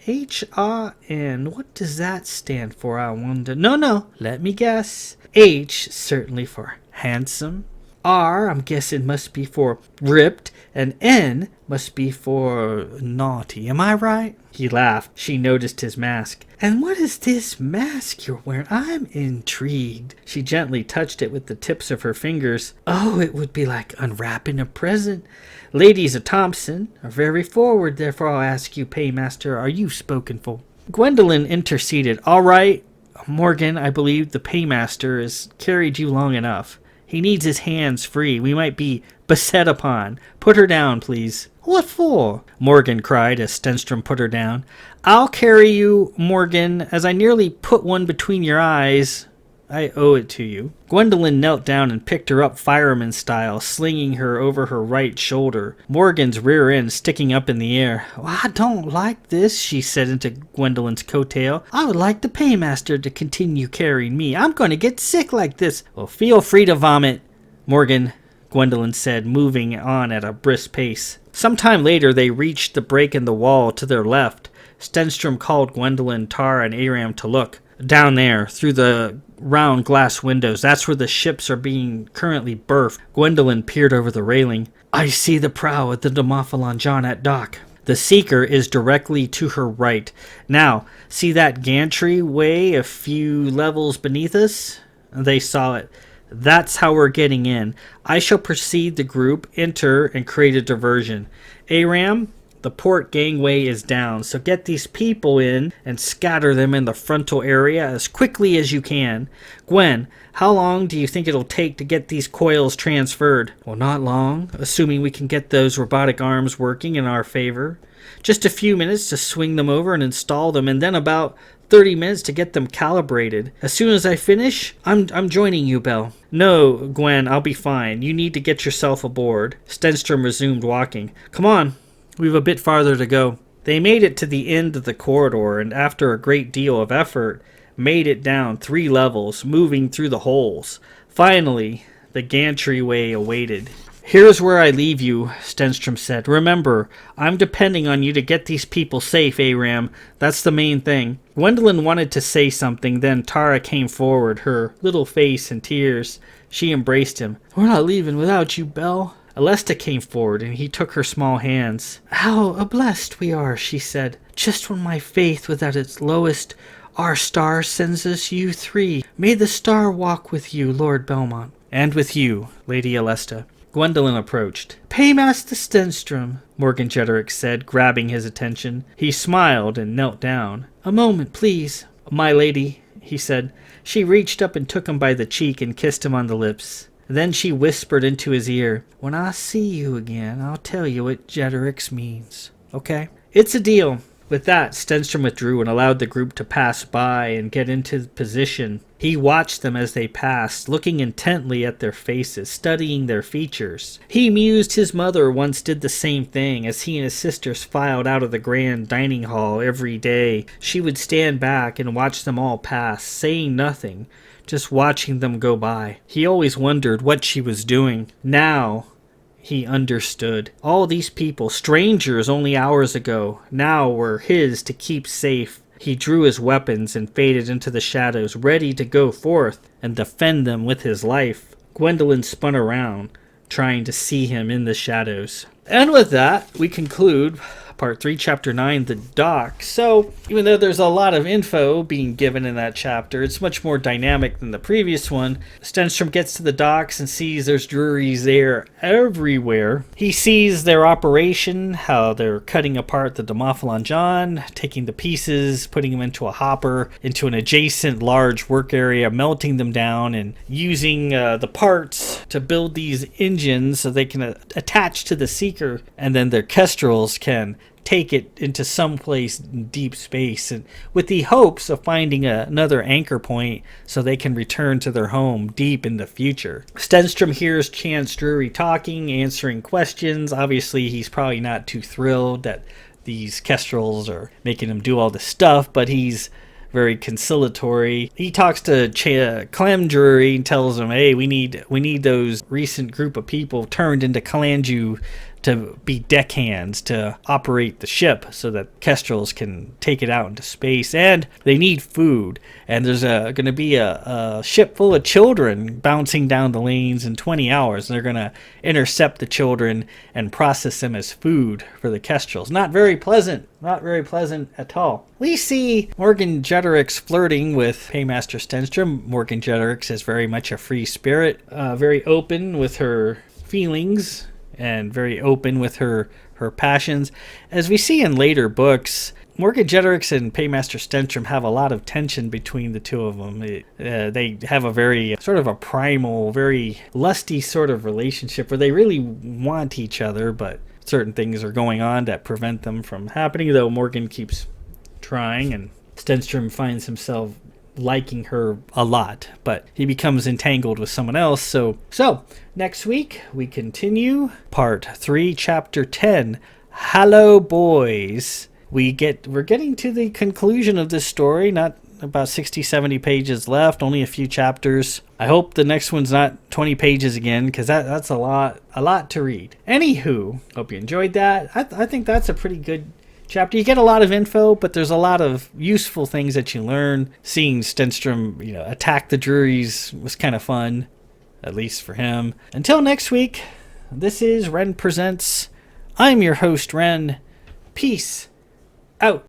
H-R-N. What does that stand for, I wonder? No, let me guess. H, certainly for handsome. R, I'm guessing, must be for ripped, and N must be for naughty. Am I right? He laughed. She noticed his mask. And what is this mask you're wearing? I'm intrigued. She gently touched it with the tips of her fingers. Oh, it would be like unwrapping a present. Ladies of Thompson are very forward, therefore I'll ask you, Paymaster, are you spoken for? Gwendolyn interceded. All right, Morgan, I believe the Paymaster has carried you long enough. He needs his hands free. We might be beset upon. Put her down, please. What for? Morgan cried as Stenstrom put her down. I'll carry you, Morgan, as I nearly put one between your eyes. I owe it to you. Gwendolyn knelt down and picked her up fireman style, slinging her over her right shoulder, Morgan's rear end sticking up in the air. Well, I don't like this, she said into Gwendolyn's coattail. I would like the Paymaster to continue carrying me. I'm going to get sick like this. Well, feel free to vomit, Morgan, Gwendolyn said, moving on at a brisk pace. Sometime later, they reached the break in the wall to their left. Stenstrom called Gwendolyn, Tara, and Aram to look. Down there, through the round glass windows, that's where the ships are being currently berthed. Gwendolyn peered over the railing. I see the prow of the Demophalon John at dock. The Seeker is directly to her right. Now, see that gantry way a few levels beneath us? They saw it. That's how we're getting in. I shall precede the group, enter, and create a diversion. Aram, the port gangway is down, so get these people in and scatter them in the frontal area as quickly as you can. Gwen, how long do you think it'll take to get these coils transferred? Well, not long, assuming we can get those robotic arms working in our favor. Just a few minutes to swing them over and install them, and then about 30 minutes to get them calibrated. As soon as I finish, I'm joining you, Belle. No, Gwen, I'll be fine. You need to get yourself aboard. Stenstrom resumed walking. Come on. We've a bit farther to go. They made it to the end of the corridor, and after a great deal of effort, made it down 3 levels, moving through the holes. Finally, the gantryway awaited. Here's where I leave you, Stenstrom said. Remember, I'm depending on you to get these people safe, Aram. That's the main thing. Gwendolyn wanted to say something, then Tara came forward, her little face in tears. She embraced him. We're not leaving without you, Belle. Alesta came forward, and he took her small hands. How blessed we are, she said. Just when my faith was at its lowest, our star sends us you 3. May the star walk with you, Lord Belmont. And with you, Lady Alesta. Gwendolyn approached. Paymaster Stenstrom, Morgan Jederick said, grabbing his attention. He smiled and knelt down. A moment, please. My lady, he said. She reached up and took him by the cheek and kissed him on the lips. Then she whispered into his ear, When I see you again, I'll tell you what Jederick's means. Okay? It's a deal. With that, Stenstrom withdrew and allowed the group to pass by and get into position. He watched them as they passed, looking intently at their faces, studying their features. He mused his mother once did the same thing as he and his sisters filed out of the grand dining hall every day. She would stand back and watch them all pass, saying nothing, just watching them go by. He always wondered what she was doing. Now he understood. All these people, strangers only hours ago, now were his to keep safe. He drew his weapons and faded into the shadows, ready to go forth and defend them with his life. Gwendolyn spun around, trying to see him in the shadows. And with that, we conclude Part 3, Chapter 9, The Dock. So, even though there's a lot of info being given in that chapter, it's much more dynamic than the previous one. Stenstrom gets to the docks and sees there's Drury's there everywhere. He sees their operation, how they're cutting apart the Demophalon John, taking the pieces, putting them into a hopper, into an adjacent large work area, melting them down, and using the parts to build these engines so they can attach to the Seeker, and then their Kestrels can take it into someplace in deep space, and with the hopes of finding another anchor point so they can return to their home deep in the future. Stenstrom hears Chance Drury talking, answering questions. Obviously, he's probably not too thrilled that these Kestrels are making him do all this stuff, but he's very conciliatory. He talks to Clem Drury and tells him, hey, we need those recent group of people turned into Kalanju to be deckhands to operate the ship so that Kestrels can take it out into space. And they need food. And there's going to be a ship full of children bouncing down the lanes in 20 hours. And they're going to intercept the children and process them as food for the Kestrels. Not very pleasant. Not very pleasant at all. We see Morgan Jeterix flirting with Paymaster Stenstrom. Morgan Jeterix is very much a free spirit, very open with her feelings and very open with her passions. As we see in later books, Morgan Jeterix and Paymaster Stenstrom have a lot of tension between the two of them. They have a very sort of a primal, very lusty sort of relationship where they really want each other, but certain things are going on that prevent them from happening, though Morgan keeps trying, and Stenstrom finds himself liking her a lot, but he becomes entangled with someone else. So next week we continue part 3, chapter 10, Hello Boys. We're getting to the conclusion of this story, not about 60-70 pages left, only a few chapters. I hope the next one's not 20 pages again, because that's a lot to read. Anywho, hope you enjoyed that. I think that's a pretty good chapter. You get a lot of info, but there's a lot of useful things that you learn. Seeing Stenstrom, attack the Druries was kind of fun, at least for him. Until next week, this is Ren Presents. I'm your host, Ren. Peace out.